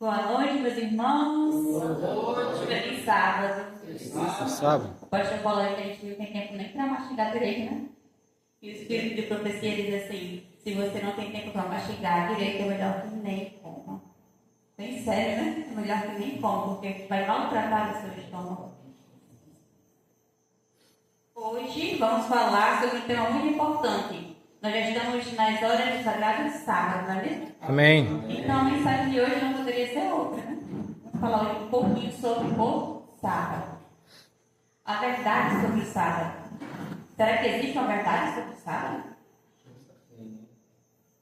Boa noite, meus irmãos. Boa noite. Feliz sábado. Sábado. O pastor falou que a gente não tem tempo nem para mastigar direito, né? E o Espírito de Profecia diz assim: se você não tem tempo para mastigar direito, é melhor que nem coma. Bem sério, né? É melhor que nem coma, porque vai maltratar o seu estômago. Hoje vamos falar sobre um tema muito importante. Nós já estamos nas horas de sagrado de sábado, não é mesmo? Amém. Então a mensagem de hoje não poderia ser outra, né? Vamos falar hoje um pouquinho sobre o sábado. A verdade sobre o sábado. Será que existe uma verdade sobre o sábado?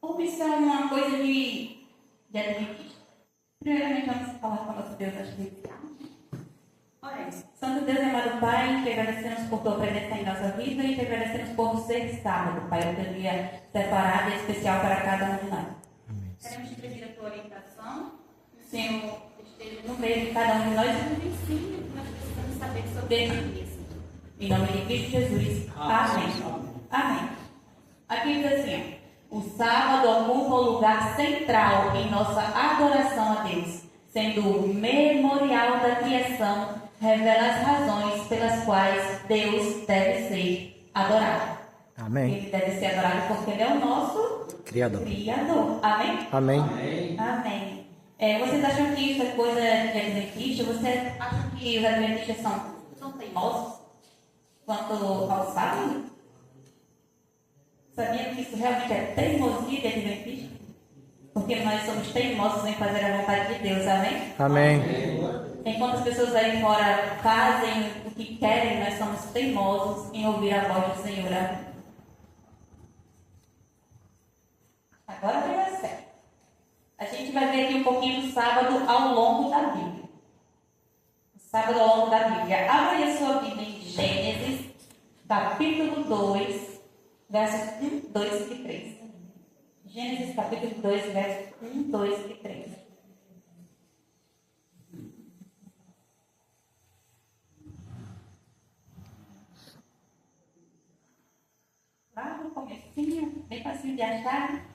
Ou isso é uma coisa de adventista? Primeiramente vamos falar com o nosso Deus artificial. Olha isso. Santo Deus e amado Pai, te agradecemos por tua presença em nossa vida e te agradecemos por ser sábado, Pai, o teu dia separado e especial para cada um de nós. Amém. Queremos te pedir a tua orientação, que o Senhor esteja no meio de cada um de nós e nos ensine o que nós precisamos saber sobre isso. Em nome de Cristo Jesus. Amém. Amém. Aqui diz assim: o sábado ocupa o lugar central em nossa adoração a Deus, sendo o memorial da criação, revela as razões pelas quais Deus deve ser adorado. Amém. Ele deve ser adorado porque Ele é o nosso Criador. Amém? Amém. Amém. Vocês acham que isso é coisa de adventista? Vocês acham que os adventistas são teimosos quanto ao sábado? Sabiam que isso realmente é teimosia de adventista? Porque nós somos teimosos em fazer a vontade de Deus, amém? Amém. Enquanto as pessoas aí fora fazem o que querem, nós somos teimosos em ouvir a voz do Senhor. Agora vai dar certo. A gente vai ver aqui um pouquinho do sábado ao longo da Bíblia. O sábado ao longo da Bíblia. Abra aí a sua Bíblia em Gênesis, capítulo 2, versos 1, 2 e 3. Gênesis capítulo 2, versos 1, 2 e 3. Lá no comecinho, bem fácil de achar.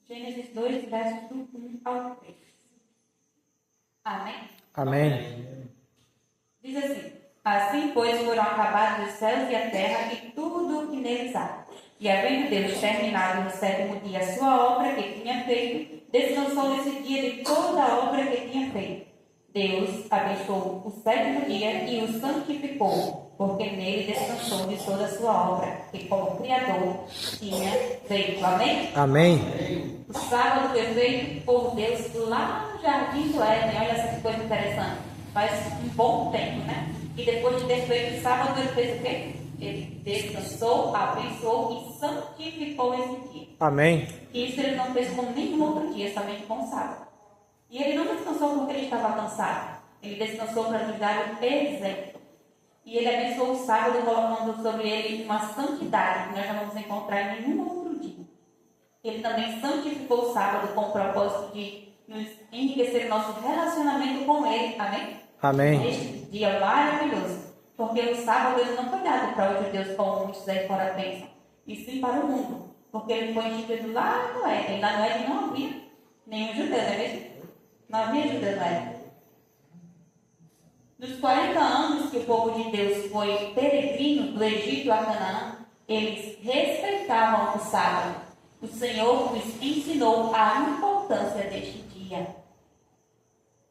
Gênesis 2, versos do 1 ao 3. Amém? Amém. Diz assim: assim, pois, foram acabados os céus e a terra e tudo o que neles há. E havendo Deus terminado no sétimo dia a sua obra que tinha feito, descansou nesse dia de toda a obra que tinha feito. Deus abençoou o sétimo dia e o santificou, porque nele descansou de toda a sua obra, que como Criador tinha feito. Amém? Amém. O sábado foi feito por Deus lá no jardim do Éden. Olha essa coisa interessante. Faz um bom tempo, né? E depois de ter feito o sábado, ele fez o quê? Ele descansou, abençoou e santificou esse dia. Amém. E isso ele não fez com nenhum outro dia, somente com o sábado. E ele não descansou porque ele estava cansado. Ele descansou para nos dar o exemplo. E ele abençoou o sábado, colocando sobre ele uma santidade que nós não vamos encontrar em nenhum outro dia. Ele também santificou o sábado com o propósito de nos enriquecer o nosso relacionamento com ele. Amém? Amém. Este dia maravilhoso. Porque o sábado ele não foi dado para os judeus como muitos aí fora pensam, e sim para o mundo. Porque ele foi instituído lá no Éden. Lá no Éden não havia nenhum judeu, não é mesmo? Não havia judeu no Éden. Nos 40 anos que o povo de Deus foi peregrino do Egito a Canaã, eles respeitavam o sábado. O Senhor nos ensinou a importância deste dia.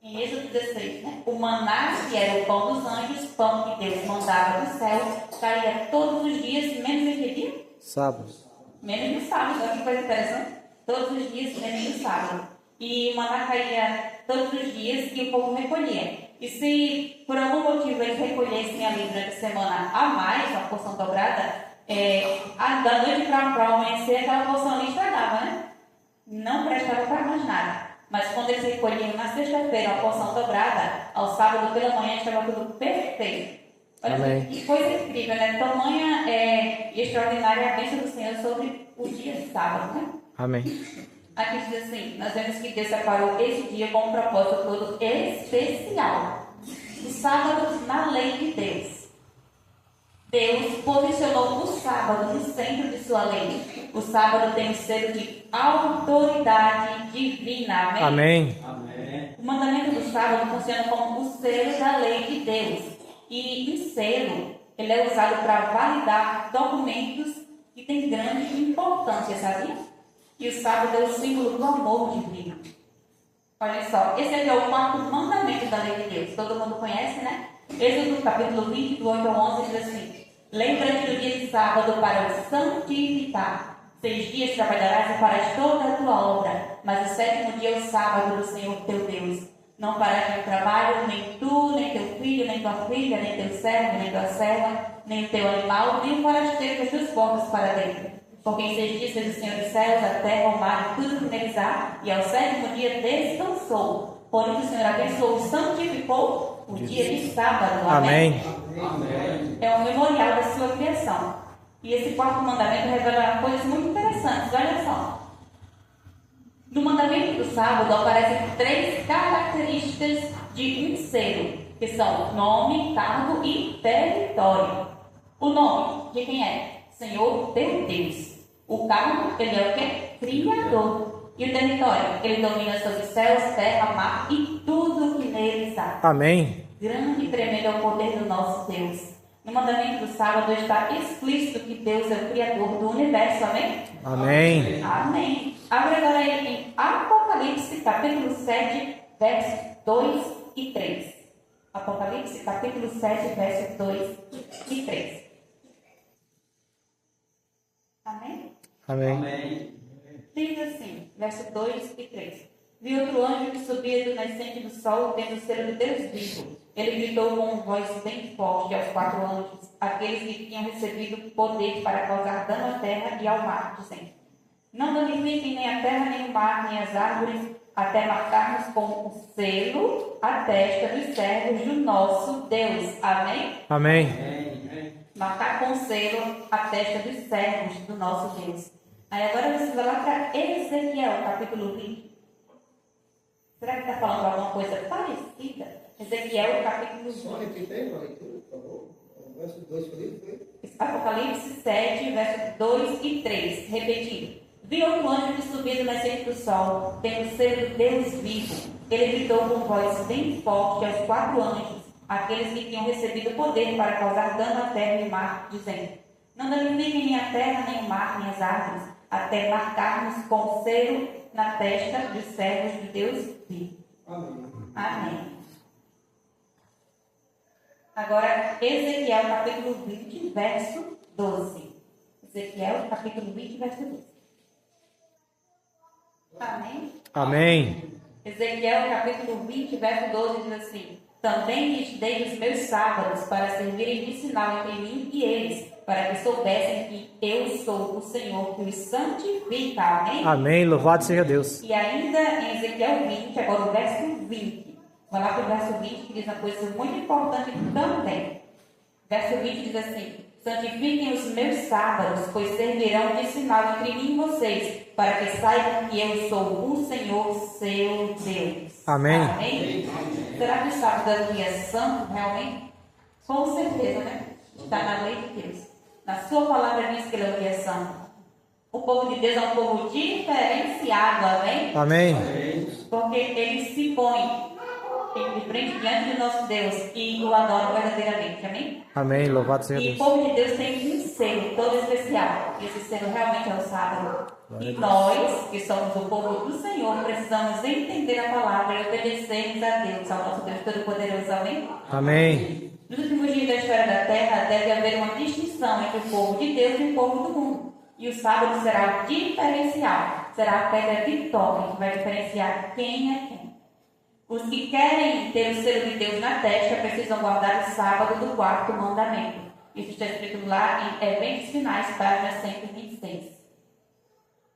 Em Êxodo 16, né? O maná, que era o pão dos anjos, pão que Deus mandava do céu, caía todos os dias, menos em que dia? Sábado. Menos no sábado. Olha que coisa interessante. Todos os dias, menos no sábado. E o maná caía todos os dias e o povo recolhia. E se por algum motivo eles recolhessem ali durante a semana a mais, uma porção dobrada, da noite para o amanhecer, aquela porção ali estragava, né? Não prestava para mais nada. Mas quando eles recolhiam na sexta-feira a porção dobrada, ao sábado pela manhã estava tudo perfeito. Olha Amém. que coisa incrível, né? Tamanha e extraordinária a bênção do Senhor sobre o dia de sábado, né? Amém. Aqui diz assim: nós vemos que Deus separou esse dia com um propósito todo especial. O sábado na lei de Deus. Deus posicionou o sábado no centro de sua lei. O sábado tem o selo de autoridade divina. Amém? Amém. Amém. O mandamento do sábado funciona como o selo da lei de Deus. E o selo, ele é usado para validar documentos que têm grande importância, sabia? E o sábado é o símbolo do amor divino. Olha só, esse aqui é o quarto mandamento da lei de Deus. Todo mundo conhece, né? Êxodo capítulo 20, do 8 ao 11, diz assim: lembra-te do dia de sábado para o santificar. 6 dias trabalharás e farás toda a tua obra, mas o sétimo dia é o sábado do Senhor teu Deus. Não farás de trabalho, nem tu, nem teu filho, nem tua filha, nem teu servo, nem tua serva, nem o teu animal, nem o forasteiro que as tuas portas para dentro. Porque em 6 dias fez o Senhor os céus, a terra, o mar e tudo que neles há, e ao sétimo dia descansou. Por isso o Senhor abençoou e santificou o dia de sábado. Amém. Amém. É um memorial da sua criação. E esse quarto mandamento revela coisas muito interessantes. Olha só. No mandamento do sábado aparecem 3 características de um selo, que são nome, cargo e território. O nome de quem é? Senhor teu Deus. O cargo, ele é o quê? Criador. E o território? Ele domina sobre céus, terra, mar e tudo que neles há. Amém. Grande e tremendo é o poder do nosso Deus. No mandamento do sábado está explícito que Deus é o Criador do universo. Amém? Amém. Amém. Abre agora aí em Apocalipse, capítulo 7, versos 2 e 3. Apocalipse, capítulo 7, versos 2 e 3. Amém? Amém. Amém. Diz assim, verso 2 e 3. Vi outro anjo que subia do nascente do sol, tendo o selo de Deus vivo. Ele gritou com uma voz bem forte aos 4 anjos, aqueles que tinham recebido poder para causar dano à terra e ao mar, dizendo: não danifiquem nem a terra, nem o mar, nem as árvores, até marcarmos com o selo a testa dos servos do nosso Deus. Amém? Amém. Amém. Marcar com o selo a testa dos servos do nosso Deus. Aí agora você vai lá para Ezequiel, capítulo 20. Será que está falando alguma coisa parecida? Ezequiel, capítulo Só 20. repita aí, por favor. O verso 2 foi? Apocalipse 7, versos 2 e 3. Repetindo. Vi outro anjo que subia do nascente do sol, tendo o selo de Deus vivo. Ele gritou com voz bem forte aos 4 anjos, aqueles que tinham recebido poder para causar dano à terra e mar, dizendo: não danifiquem nem a terra, nem o mar, nem as árvores, até marcarmos com o selo na testa dos servos de Deus vivo. Amém. Amém. Agora, Ezequiel, capítulo 20, verso 12. Ezequiel, capítulo 20, verso 12. Amém? Amém. Ezequiel, capítulo 20, verso 12, diz assim: também lhes dei os meus sábados para servirem de sinal entre mim e eles, para que soubessem que eu sou o Senhor que os santifica. Amém? Amém. Louvado seja Deus. E ainda em Ezequiel 20, agora o verso 20. Vai lá para o verso 20, que diz uma coisa muito importante também. Verso 20 diz assim: santifiquem os meus sábados, pois servirão de sinal entre mim e vocês, para que saibam que eu sou o Senhor, seu Deus. Amém. Amém? Será que o sábado é um dia santo, realmente? Com certeza, né? Está na lei de Deus. Na sua palavra diz que ele é um dia santo. O povo de Deus é um povo diferenciado, amém? Amém. Porque ele se põe de frente diante do nosso Deus e o adora verdadeiramente, amém? Amém. Louvado seja E o Deus. povo de Deus tem um selo todo especial. E esse selo realmente é o sábado. E nós, que somos o povo do Senhor, precisamos entender a palavra e obedecermos a Deus, ao nosso Deus Todo-Poderoso, amém? Amém. Nos últimos dias da história da Terra, deve haver uma distinção entre o povo de Deus e o povo do mundo. E o sábado será o diferencial. Será a pedra de toque que vai diferenciar quem é quem. Os que querem ter o selo de Deus na testa precisam guardar o sábado do quarto mandamento. Isso está escrito lá em Eventos Finais, página 126.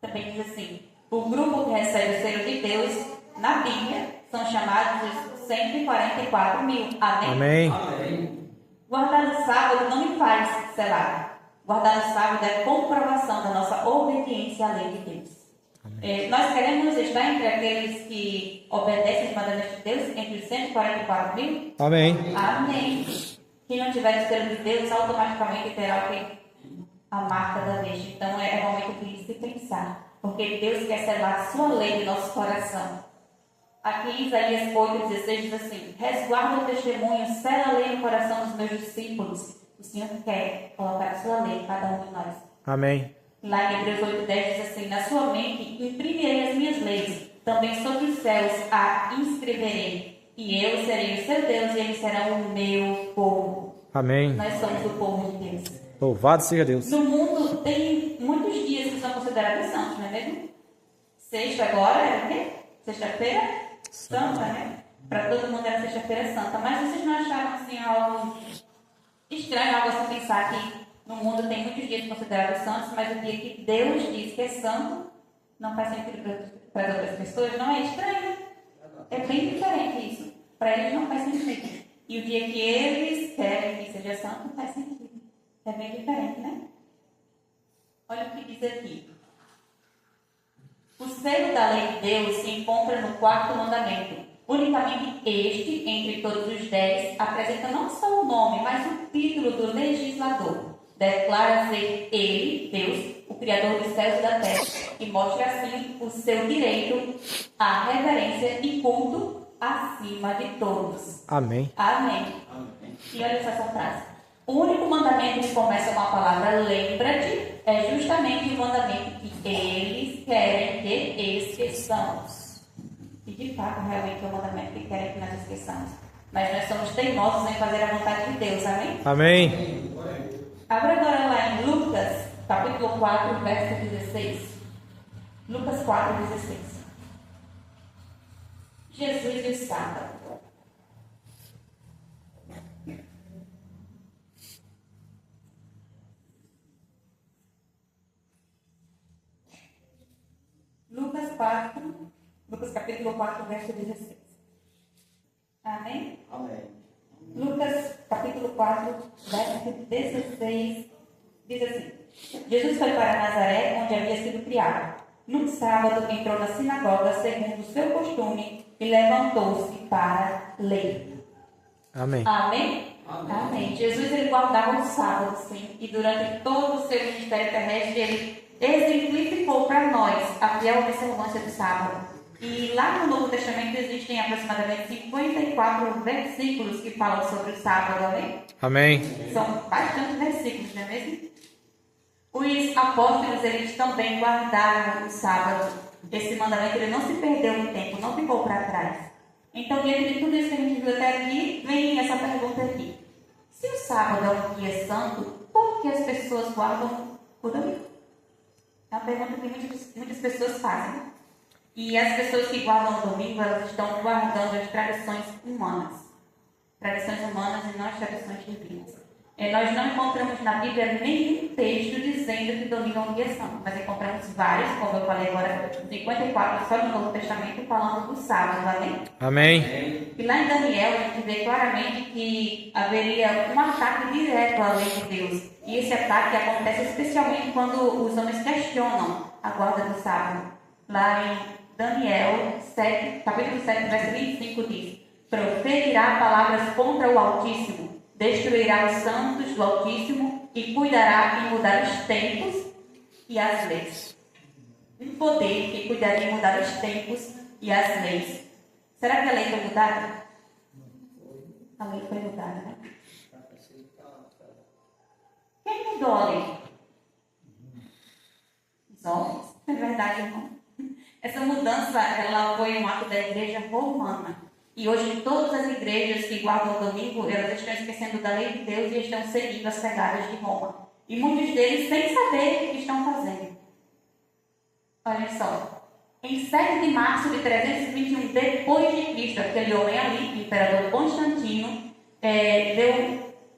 Também diz assim: o grupo que recebe o selo de Deus na Bíblia são chamados os 144 mil. Amém? Amém. Amém. Guardar o sábado não me faz selar. Guardar o sábado é comprovação da nossa obediência à lei de Deus. Nós queremos estar entre aqueles que obedecem os mandamentos de Deus, entre os 144 mil? Amém. Amém. Quem não tiver o selo de Deus, automaticamente terá o quê? A marca da besta. Então é momento de se pensar. Porque Deus quer selar a sua lei no nosso coração. Aqui em Isaías 8,16 diz assim: resguarda o testemunho, sela a lei no coração dos meus discípulos. O Senhor quer colocar a sua lei em cada um de nós. Amém. Lá em Hebreus 8,10 diz assim: na sua mente imprimirei as minhas leis, também sobre os céus a inscreverei, e eu serei o seu Deus e eles serão o meu povo. Amém. Nós somos o povo de Deus. Louvado seja Deus. No mundo tem muitos dias que são considerados santos, não é mesmo? Sexta agora é o quê? Sexta-feira santa, né? Para todo mundo era sexta-feira santa. Mas vocês não acharam assim algo estranho, algo assim pensar que no mundo tem muitos dias considerados santos, mas o dia que Deus diz que é santo não faz sentido para as outras pessoas? Não é estranho? É bem diferente isso. Para eles não faz sentido. E o dia que eles querem que seja santo não faz sentido. É bem diferente, né? Olha o que diz aqui. O selo da lei de Deus se encontra no 4º mandamento. Unicamente este, entre todos os 10, apresenta não só o nome, mas o título do legislador. Declara ser ele, Deus, o Criador dos céus e da terra, e mostra assim o seu direito à reverência e culto acima de todos. Amém. Amém. Amém. E olha só essa frase. O único mandamento que começa com a palavra lembra-te é justamente o mandamento que eles querem que esqueçamos. E de fato, realmente é o mandamento que querem que nós esqueçamos. Mas nós somos teimosos em fazer a vontade de Deus, amém? Amém. Abra agora lá em Lucas, capítulo 4, verso 16. Lucas 4, 16. Jesus e o sábado. Lucas capítulo 4, verso 16. Amém? Amém. Lucas capítulo 4, verso 16, diz assim: Jesus foi para Nazaré, onde havia sido criado. Num sábado entrou na sinagoga, segundo o seu costume, e levantou-se para ler. Amém. Amém? Amém. Amém. Jesus ele guardava o sábado, sim, e durante todo o seu ministério terrestre ele exemplificou para nós a fiel observância do sábado. E lá no Novo Testamento existem aproximadamente 54 versículos que falam sobre o sábado, amém? Amém. São bastantes versículos, não é mesmo? Os apóstolos, eles também guardaram o sábado. Esse mandamento ele não se perdeu no tempo, não ficou para trás. Então, diante de tudo isso que a gente viu até aqui, vem essa pergunta aqui. Se o sábado é um dia santo, por que as pessoas guardam o domingo? É uma pergunta que muitas pessoas fazem. E as pessoas que guardam o domingo, elas estão guardando as tradições humanas. Tradições humanas e não as tradições divinas. Nós não encontramos na Bíblia nenhum texto dizendo que domingo é um dia santo, mas encontramos vários, como eu falei agora, 54 só no Novo Testamento, falando do sábado, amém? Amém. E lá em Daniel, a gente vê claramente que haveria um ataque direto à lei de Deus. E esse ataque acontece especialmente quando os homens questionam a guarda do sábado. Lá em Daniel 7, capítulo 7, verso 25 diz: proferirá palavras contra o Altíssimo, destruirá os santos do Altíssimo e cuidará em mudar os tempos e as leis. Um poder que cuidaria em mudar os tempos e as leis. Será que a lei foi mudada? A lei foi mudada, né? Quem mudou a lei? Os homens. É verdade, irmão. Essa mudança, ela foi um ato da igreja romana. E hoje todas as igrejas que guardam o domingo, elas estão esquecendo da lei de Deus e estão seguindo as pegadas de Roma. E muitos deles sem saber o que estão fazendo. Olha só. Em 7 de março de 321 depois de Cristo, aquele homem ali, o imperador Constantino,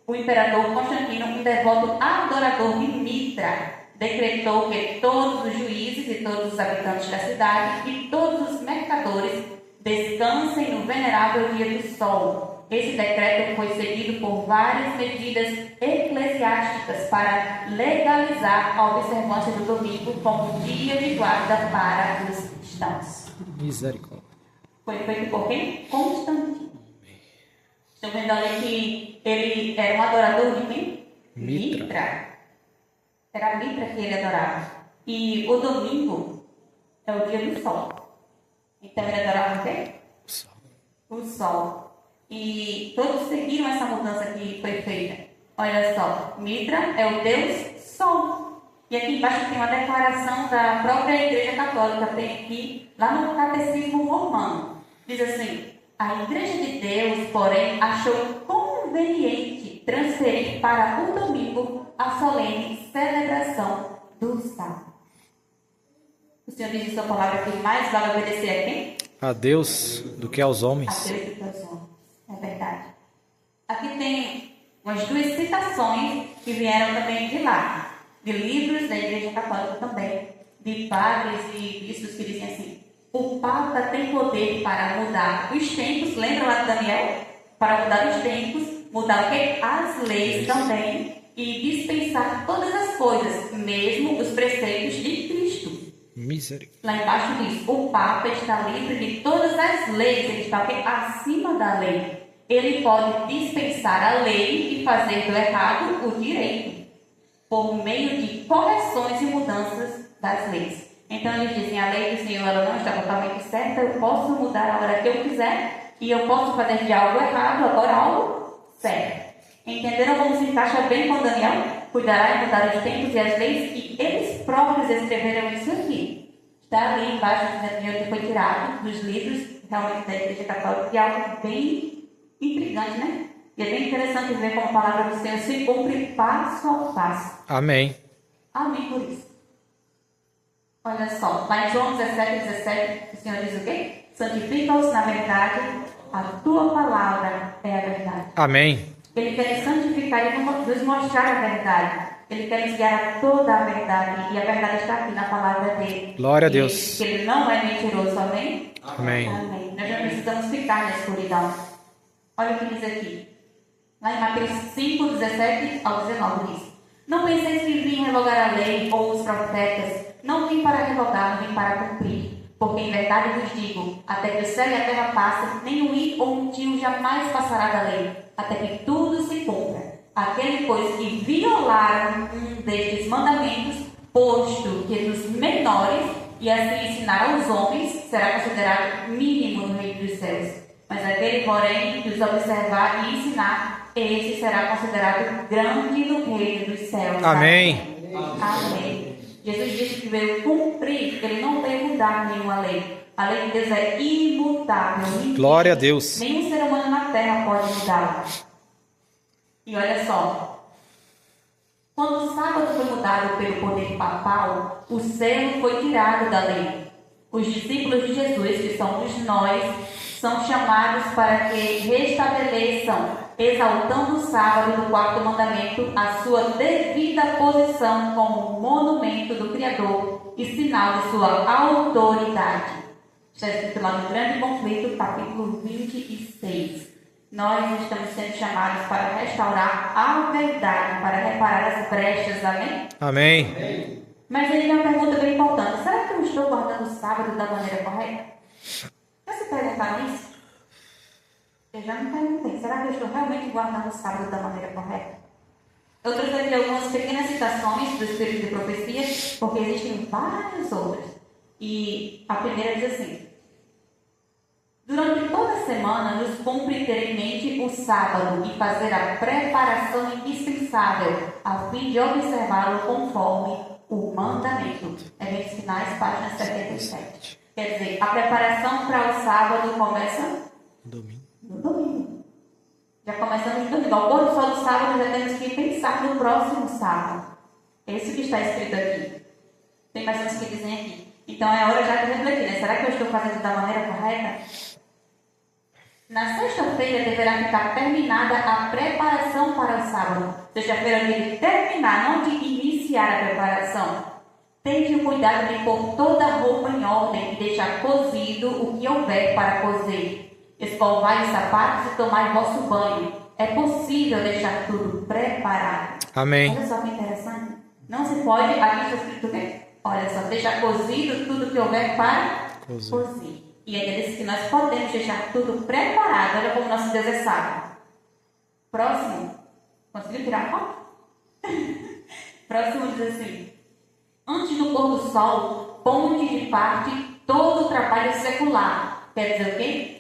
o imperador Constantino, um devoto adorador de Mitra, decretou que todos os juízes e todos os habitantes da cidade e todos os mercadores descansem no venerável dia do sol. Esse decreto foi seguido por várias medidas eclesiásticas para legalizar a observância do domingo como dia de guarda para os cristãos. Misericórdia. Foi feito por quem? Constantino. Estou vendo ali que ele era um adorador de quem? Mitra. Era Mitra que ele adorava. E o domingo é o dia do sol. Então ele adorava o quê? O sol. E todos seguiram essa mudança que foi feita. Olha só, Mitra é o Deus Sol. E aqui embaixo tem uma declaração da própria Igreja Católica, tem aqui, lá no Catecismo Romano. Diz assim: a Igreja de Deus, porém, achou conveniente transferir para o domingo a solene celebração do sábado. O Senhor diz em sua palavra que mais vale obedecer a quem? A Deus do que aos A homens. Deus do que aos homens. É verdade. Aqui tem umas duas citações que vieram também de lá, de livros da Igreja Católica também, de padres e bispos que dizem assim: o Papa tem poder para mudar os tempos, lembra lá de Daniel? Para mudar os tempos, mudar o quê? As leis também, e dispensar todas as coisas, mesmo os preceitos de Cristo. Misericórdia. Lá embaixo diz: o Papa está livre de todas as leis, ele está acima da lei. Ele pode dispensar a lei e fazer do errado o direito, por meio de correções e mudanças das leis. Então eles dizem: a lei do Senhor ela não está totalmente certa, eu posso mudar a hora que eu quiser, e eu posso fazer de algo errado agora algo certo. Entenderam como se encaixa bem com Daniel? Cuidará de mudar os tempos e as leis, e eles próprios escreveram isso aqui. Está ali embaixo dizendo que foi tirado dos livros realmente da Igreja Católica, e é algo bem intrigante, né? E é bem interessante ver como a palavra do Senhor se cumpre passo a passo. Amém. Amém por isso. Olha só, lá em João 17, o Senhor diz o quê? Santifica-os na verdade, a tua palavra é a verdade. Amém. Ele quer nos santificar e nos mostrar a verdade. Ele quer nos guiar a toda a verdade. E a verdade está aqui na palavra dele. Glória a E Deus. que ele não é mentiroso, amém? Amém. Amém. Nós não precisamos ficar na escuridão. Olha o que diz aqui. Lá em Mateus 5, 17 ao 19 diz: não penseis que vim revogar a lei ou os profetas. Não vim para revogar, vim para cumprir. Porque em verdade vos digo, até que o céu e a terra passem, nem um i ou um tio jamais passará da lei, até que tudo se cumpra. Aquele, pois, que violaram um destes mandamentos, posto que dos menores, e assim ensinar aos homens, será considerado mínimo no reino dos céus. Mas aquele, porém, que os observar e ensinar, esse será considerado grande no reino dos céus. Amém. Amém. Jesus disse que veio cumprir, ele não veio mudar nenhuma lei. A lei de Deus é imutável. Glória a Deus. Nenhum ser humano na terra pode mudá-la. E olha só. Quando o sábado foi mudado pelo poder papal, o selo foi tirado da lei. Os discípulos de Jesus, que somos nós, são chamados para que restabeleçam, exaltando o sábado do quarto mandamento, a sua devida posição como monumento do Criador e sinal de sua autoridade. Está escrito lá no Grande Conflito, capítulo 26. Nós estamos sendo chamados para restaurar a verdade, para reparar as brechas, amém? Amém. Mas aí uma pergunta bem importante: será que eu estou guardando o sábado da maneira correta? Já se perguntaram isso? Eu já me perguntei: será que eu estou realmente guardando o sábado da maneira correta? Eu trouxe aqui algumas pequenas citações do Espírito de Profecia, porque existem várias outras. E a primeira diz assim: durante toda a semana nos cumpre ter em mente o sábado e fazer a preparação indispensável, a fim de observá-lo conforme o mandamento. Eventos Finais, página 77. Quer dizer, a preparação para o sábado começa Domingo. no domingo. Já começamos no domingo. Ao pôr do sol do sábado, já temos que pensar no próximo sábado. É isso que está escrito aqui. Tem mais uns que dizem aqui. Então é hora já de refletir, né? Será que eu estou fazendo da maneira correta? Na sexta-feira deverá ficar terminada a preparação para o sábado. Sexta-feira é dia de terminar, não de iniciar a preparação. Tende o cuidado de pôr toda a roupa em ordem e deixar cozido o que houver para cozer. Escovai os sapatos e tomai vosso banho. É possível deixar tudo preparado. Amém. Olha só que interessante. Não se pode, aqui está escrito o quê? Olha só, deixar cozido tudo que houver para cozer. E ele disse que nós podemos deixar tudo preparado. Olha como nosso Deus é sábio. Próximo. Conseguiu tirar a foto? Próximo diz assim: antes do pôr do sol, ponde de parte todo o trabalho secular. Quer dizer o quê?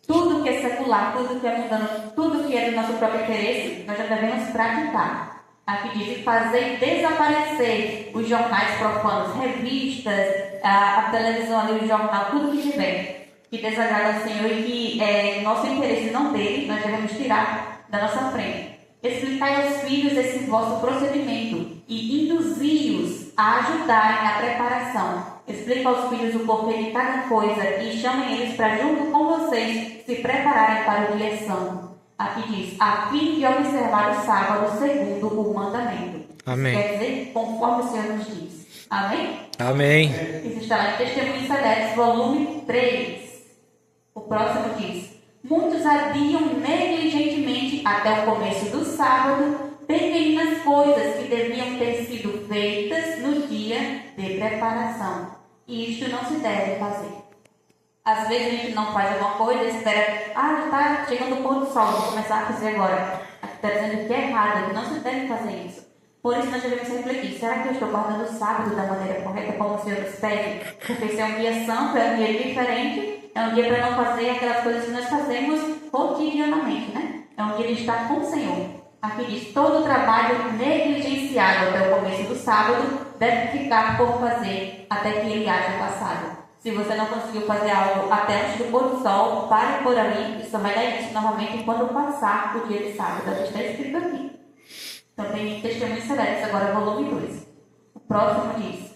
Tudo que é secular, tudo que é mundano, tudo que é do nosso próprio interesse, nós já devemos praticar. Aqui diz: fazer desaparecer os jornais profanos, revistas, a televisão ali, o jornal, tudo que tiver que desagrada ao Senhor e que nosso interesse não dele, nós devemos tirar da nossa frente. Explicai aos filhos esse vosso procedimento e induzi-os a ajudarem na preparação. Explica aos filhos o porquê de cada coisa e chamem eles para, junto com vocês, se prepararem para o dia santo. Aqui diz: a fim de observar o sábado segundo o mandamento. Amém. Quer dizer, conforme o Senhor nos diz. Amém? Amém. Isso está lá em Testemunhos Celestes, volume 3. O próximo diz: muitos adiam negligentemente até o começo do sábado pequenas coisas que deviam ter sido feitas no dia de preparação. E isto não se deve fazer. Às vezes a gente não faz alguma coisa, espera, está chegando o pôr do sol, vou começar a fazer agora. Está dizendo que é errado, que não se deve fazer isso. Por isso nós devemos refletir: será que eu estou guardando o sábado da maneira correta, como o Senhor nos pede? Porque esse é um dia santo, é um dia diferente, é um dia para não fazer aquelas coisas que nós fazemos cotidianamente, né? É um dia de estar com o Senhor. Aqui diz: todo o trabalho negligenciado até o começo do sábado deve ficar por fazer até que ele haja passado. Se você não conseguiu fazer algo até antes do pôr do sol, pare por ali e só vai dar início novamente quando passar o dia de sábado. Está escrito aqui. Também em Testemunhos Celestes, agora volume 2. O próximo diz: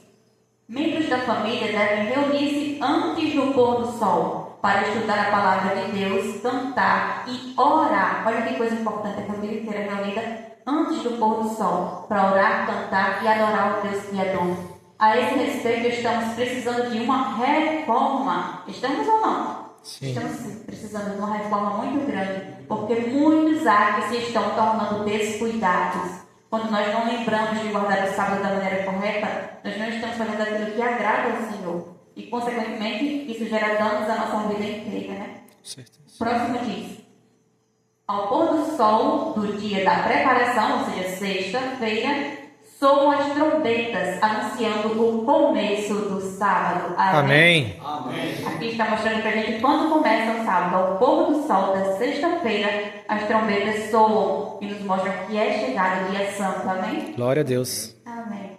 membros da família devem reunir-se antes do pôr do sol para estudar a palavra de Deus, cantar e orar. Olha que coisa importante, a família inteira reunida antes do pôr do sol para orar, cantar e adorar o Deus Criador. A esse respeito, estamos precisando de uma reforma. Estamos ou não? Sim. Estamos precisando de uma reforma muito grande, porque muitos hábitos se estão tornando descuidados. Quando nós não lembramos de guardar o sábado da maneira correta, nós não estamos fazendo aquilo que agrada ao Senhor. E, consequentemente, isso gera danos à nossa vida inteira, né? Certeza. Próximo diz: ao pôr do sol do dia da preparação, ou seja, sexta-feira, soam as trombetas anunciando o começo do sábado. Amém. Amém. Aqui está mostrando para a gente quando começa o sábado. Ao pôr do sol da sexta-feira, as trombetas soam e nos mostram que é chegado o dia santo. Amém? Glória a Deus. Amém.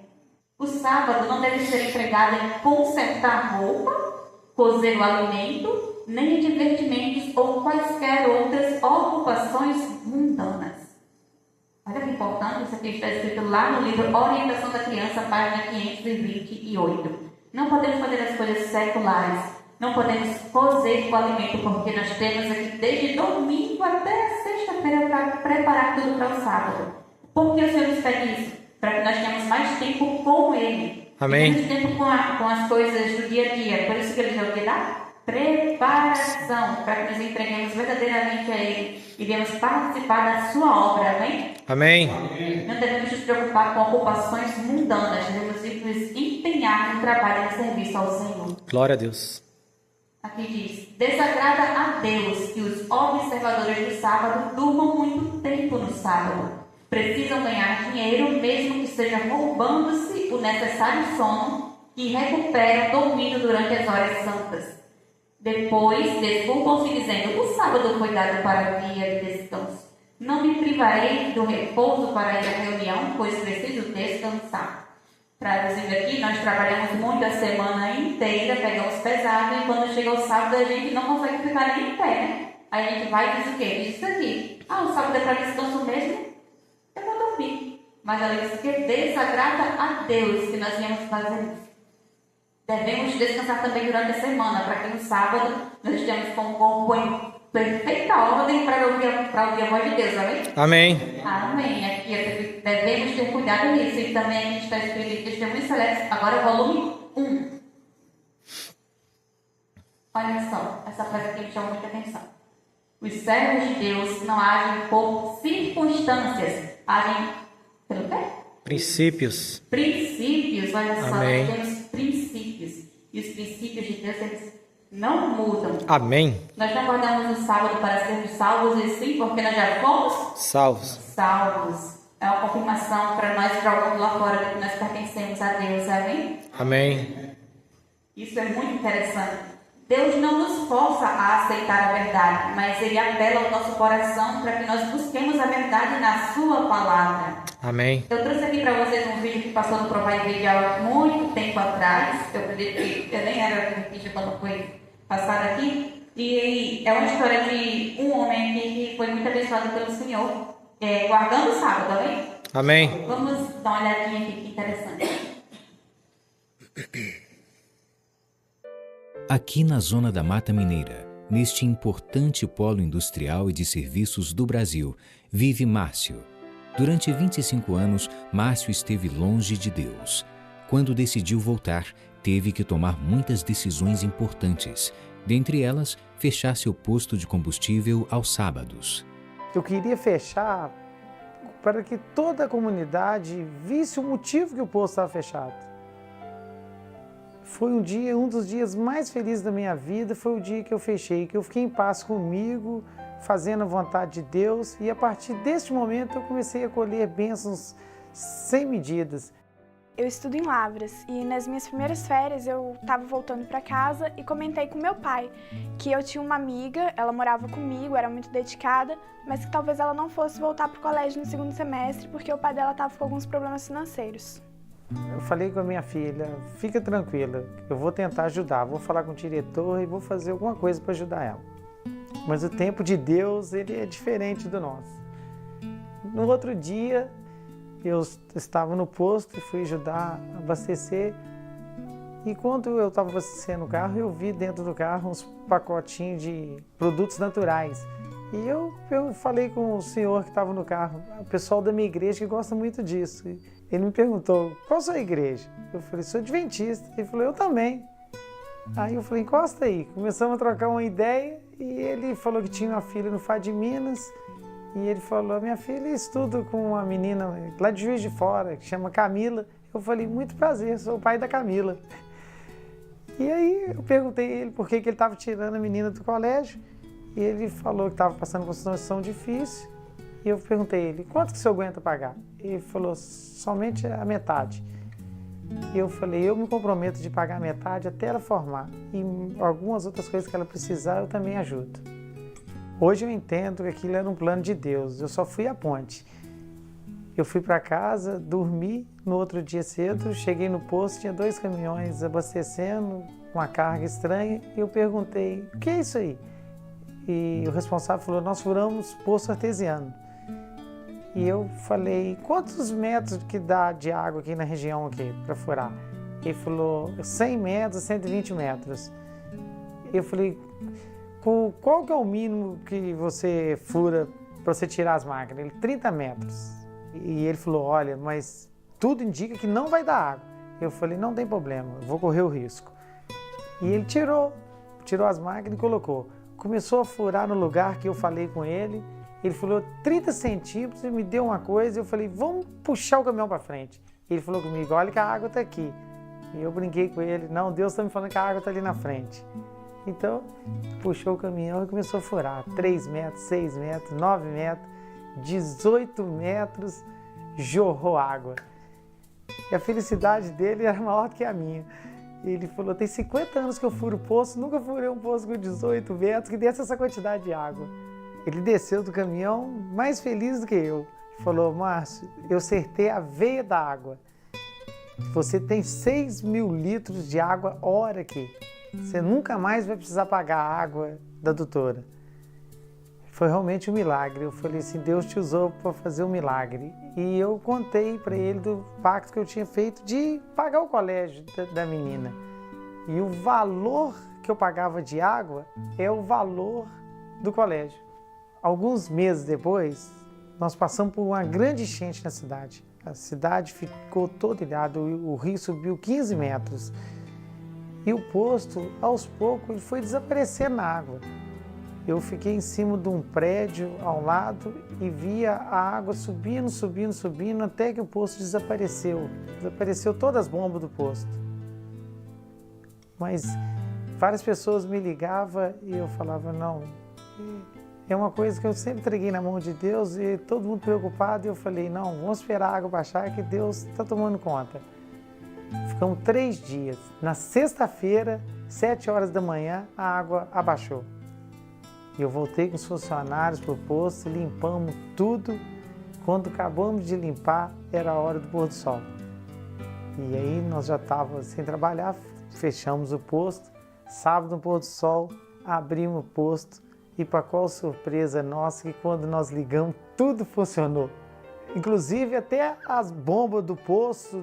O sábado não deve ser empregado em consertar roupa, cozer o alimento, nem em divertimentos ou quaisquer outras ocupações mundanas. Olha que importante, isso aqui está escrito lá no livro Orientação da Criança, página 528. Não podemos fazer as coisas seculares, não podemos cozer o alimento, porque nós temos aqui desde domingo até sexta-feira para preparar tudo para o sábado. Por que o Senhor nos pede isso? Para que nós tenhamos mais tempo com Ele. Amém. E menos tempo com as coisas do dia a dia. Por isso que Ele já o que dá? Preparação, para que nos entreguemos verdadeiramente a Ele e viemos participar da sua obra. Amém? Amém. Não devemos nos preocupar com ocupações mundanas, devemos nos empenhar no trabalho e no serviço ao Senhor. Glória a Deus. Aqui diz: desagrada a Deus que os observadores do sábado durmam muito tempo no sábado. Precisam ganhar dinheiro, mesmo que seja roubando-se o necessário sono, e recuperam dormindo durante as horas santas. Depois, desculpam-se dizendo: o sábado foi dado para dia de descanso. Não me privarei do repouso para ir à reunião, pois preciso descansar. Traduzindo aqui, nós trabalhamos muito a semana inteira, pegamos pesado, e quando chega o sábado a gente não consegue ficar nem em pé, né? Aí a gente vai e diz o quê? Diz isso aqui: o sábado é para descanso mesmo? Eu vou dormir. Mas ela diz que desagrada a Deus que nós viemos fazer isso. Devemos descansar também durante a semana, para que no sábado nós estejamos com o corpo em perfeita ordem para ouvir a voz de Deus. Amém? Amém. Amém. Aqui devemos ter cuidado nisso. E também a gente está escrito em Testemunhos Celestes, agora volume 1. Olha só, essa frase aqui me chama muita atenção. Os servos de Deus não agem por circunstâncias, agem pelo quê? Princípios. Princípios. Olha só, Amém. nós temos princípios. E os princípios de Deus, eles não mudam. Amém. Nós não guardamos o sábado para sermos salvos, e sim porque nós já fomos Salvos. salvos. É uma confirmação para nós, para o mundo lá fora, de que nós pertencemos a Deus, amém? Amém. Isso é muito interessante. Deus não nos força a aceitar a verdade, mas Ele apela ao nosso coração para que nós busquemos a verdade na Sua palavra. Amém. Eu trouxe aqui para vocês um vídeo que passou no Provide Vídeo há muito tempo atrás. Eu acredito que eu nem era do vídeo quando foi passado aqui. E é uma história de um homem aqui que foi muito abençoado pelo Senhor, guardando o sábado, amém? Amém. Vamos dar uma olhadinha aqui, que interessante. Aqui na zona da Mata Mineira, neste importante polo industrial e de serviços do Brasil, vive Márcio. Durante 25 anos, Márcio esteve longe de Deus. Quando decidiu voltar, teve que tomar muitas decisões importantes. Dentre elas, fechar seu posto de combustível aos sábados. Eu queria fechar para que toda a comunidade visse o motivo que o posto estava fechado. Foi um dos dias mais felizes da minha vida, foi o dia que eu fechei, que eu fiquei em paz comigo, fazendo a vontade de Deus, e a partir deste momento eu comecei a colher bênçãos sem medidas. Eu estudo em Lavras e nas minhas primeiras férias eu estava voltando para casa e comentei com meu pai que eu tinha uma amiga, ela morava comigo, era muito dedicada, mas que talvez ela não fosse voltar para o colégio no segundo semestre porque o pai dela estava com alguns problemas financeiros. Eu falei com a minha filha, fica tranquila, eu vou tentar ajudar, vou falar com o diretor e vou fazer alguma coisa para ajudar ela. Mas o tempo de Deus, ele é diferente do nosso. No outro dia, eu estava no posto e fui ajudar a abastecer. E quando eu estava abastecendo o carro, eu vi dentro do carro uns pacotinhos de produtos naturais. E eu falei com o senhor que estava no carro, o pessoal da minha igreja que gosta muito disso. Ele me perguntou, qual a sua igreja? Eu falei, sou adventista. Ele falou, eu também. Aí eu falei, encosta aí. Começamos a trocar uma ideia e ele falou que tinha uma filha no FAD de Minas. E ele falou, minha filha estuda com uma menina lá de Juiz de Fora, que chama Camila. Eu falei, muito prazer, sou o pai da Camila. E aí eu perguntei a ele por que ele estava tirando a menina do colégio. E ele falou que estava passando por uma situação difícil. E eu perguntei a ele, quanto que o senhor aguenta pagar? Ele falou, somente a metade. E eu falei, eu me comprometo de pagar a metade até ela formar. E algumas outras coisas que ela precisar, eu também ajudo. Hoje eu entendo que aquilo era um plano de Deus, eu só fui a ponte. Eu fui para casa, dormi, no outro dia cedo, cheguei no posto, tinha 2 caminhões abastecendo, uma carga estranha, e eu perguntei, o que é isso aí? E o responsável falou, nós furamos poço artesiano. E eu falei, quantos metros que dá de água aqui na região aqui para furar? Ele falou, 100 metros, 120 metros. Eu falei, qual que é o mínimo que você fura para você tirar as máquinas? Ele, 30 metros. E ele falou, olha, mas tudo indica que não vai dar água. Eu falei, não tem problema, eu vou correr o risco. E ele tirou as máquinas e colocou. Começou a furar no lugar que eu falei com ele. Ele falou 30 centímetros e me deu uma coisa. Eu falei, vamos puxar o caminhão para frente. Ele falou comigo, olha que a água está aqui. E eu brinquei com ele, não, Deus está me falando que a água está ali na frente. Então, puxou o caminhão e começou a furar. 3 metros, 6 metros, 9 metros, 18 metros, jorrou água. E a felicidade dele era maior do que a minha. Ele falou, tem 50 anos que eu furo poço, nunca furei um poço com 18 metros que desse essa quantidade de água. Ele desceu do caminhão mais feliz do que eu. Falou, Márcio, eu acertei a veia da água. Você tem 6.000 litros de água hora aqui. Você nunca mais vai precisar pagar a água da doutora. Foi realmente um milagre. Eu falei assim, Deus te usou para fazer um milagre. E eu contei para ele do pacto que eu tinha feito de pagar o colégio da menina. E o valor que eu pagava de água é o valor do colégio. Alguns meses depois, nós passamos por uma grande enchente na cidade. A cidade ficou toda ilhada, o rio subiu 15 metros. E o posto, aos poucos, ele foi desaparecendo na água. Eu fiquei em cima de um prédio ao lado e via a água subindo, subindo, subindo, até que o posto desapareceu. Desapareceu todas as bombas do posto. Mas várias pessoas me ligavam e eu falava, não, é uma coisa que eu sempre entreguei na mão de Deus e todo mundo preocupado e eu falei, não, vamos esperar a água baixar que Deus está tomando conta. Ficamos 3 dias. Na sexta-feira, 7 horas da manhã, a água abaixou. E eu voltei com os funcionários para o posto, limpamos tudo. Quando acabamos de limpar, era a hora do pôr do sol. E aí nós já estávamos sem trabalhar, fechamos o posto. Sábado, no pôr do sol, abrimos o posto. E para qual surpresa nossa, que quando nós ligamos, tudo funcionou. Inclusive até as bombas do poço,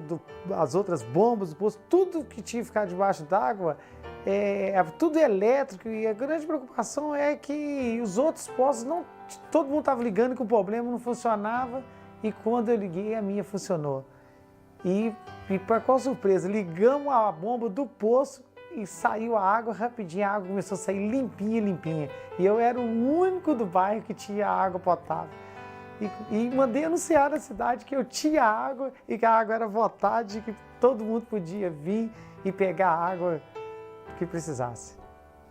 as outras bombas do poço, tudo que tinha que ficar debaixo d'água, tudo elétrico. E a grande preocupação é que os outros poços, todo mundo estava ligando que o problema não funcionava. E quando eu liguei, a minha funcionou. E para qual surpresa, ligamos a bomba do poço e saiu a água rapidinho, a água começou a sair limpinha, limpinha. E eu era o único do bairro que tinha água potável. E mandei anunciar na cidade que eu tinha água e que a água era vontade, que todo mundo podia vir e pegar a água que precisasse.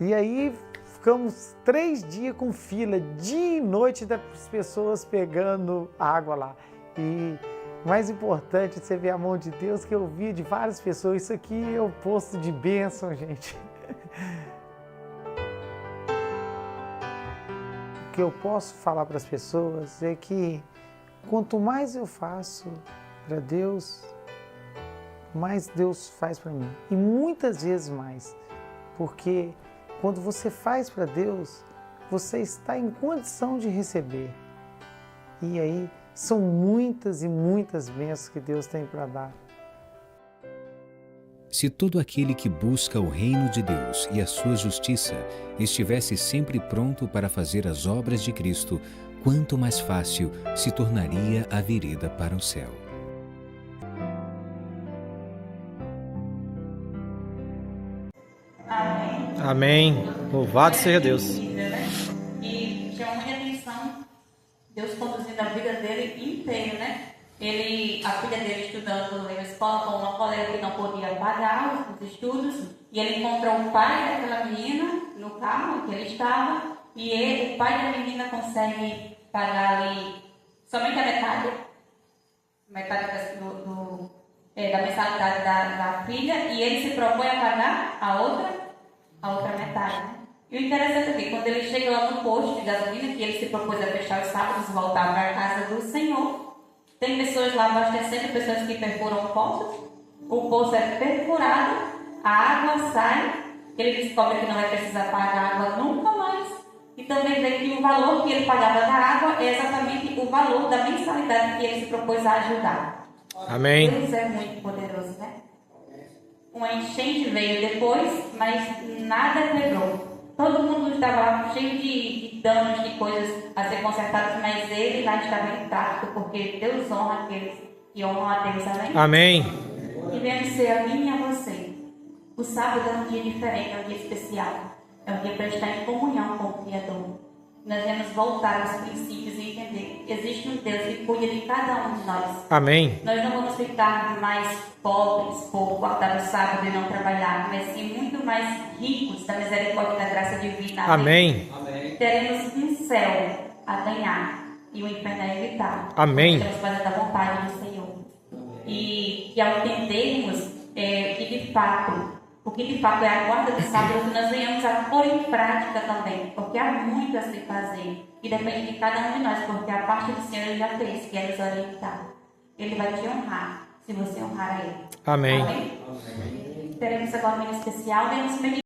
E aí ficamos 3 dias com fila, dia e noite, das pessoas pegando água lá. E mais importante, você ver a mão de Deus, que eu vi de várias pessoas. Isso aqui é o posto de bênção, gente. O que eu posso falar para as pessoas é que quanto mais eu faço para Deus, mais Deus faz para mim. E muitas vezes mais. Porque quando você faz para Deus, você está em condição de receber. E aí são muitas e muitas bênçãos que Deus tem para dar. Se todo aquele que busca o reino de Deus e a sua justiça estivesse sempre pronto para fazer as obras de Cristo, quanto mais fácil se tornaria a vereda para o céu. Amém. Amém. Louvado seja Deus. E chama muita atenção Deus conduzindo a vida dele inteira, né? A filha dele estudando na escola com uma colega que não podia pagar os estudos, e ele encontrou o pai daquela menina no carro que ele estava, e o pai da menina consegue pagar ali somente a metade da mensalidade da filha, e ele se propõe a pagar a outra metade, né? E o interessante é que quando ele chega lá no posto de gasolina, que ele se propôs a fechar os sábados e voltar para a casa do Senhor, tem pessoas lá abastecendo, pessoas que perfuram poços, o poço é perfurado, a água sai, ele descobre que não vai precisar pagar água nunca mais, e também vê que o valor que ele pagava da água é exatamente o valor da mensalidade que ele se propôs a ajudar. Amém. Deus é muito poderoso, né? Uma enchente veio depois, mas nada quebrou. Todo mundo estava cheio de danos, de coisas a ser consertadas, mas ele lá estava intacto, porque Deus honra aqueles que honram a Deus, amém? Amém. E venha ser a mim e a você. O sábado é um dia diferente, é um dia especial. É um dia para estar em comunhão com o Criador. Nós devemos voltar aos princípios e entender que existe um Deus que cuida de cada um de nós. Amém. Nós não vamos ficar mais pobres por guardar o sábado e não trabalhar, mas sim muito mais ricos da misericórdia e da graça divina. Amém. Amém. Teremos um céu a ganhar e o inferno a evitar. Amém. Teremos fazer da vontade do Senhor. E ao entendermos o que de fato é a guarda do sábado, que nós venhamos a pôr em prática também, porque há muito a se fazer e depende de cada um de nós, porque a parte do Senhor ele já fez, que é nos orientar. Ele vai te honrar se você honrar a Ele. Amém. Amém? Teremos agora um especial, vamos meditar.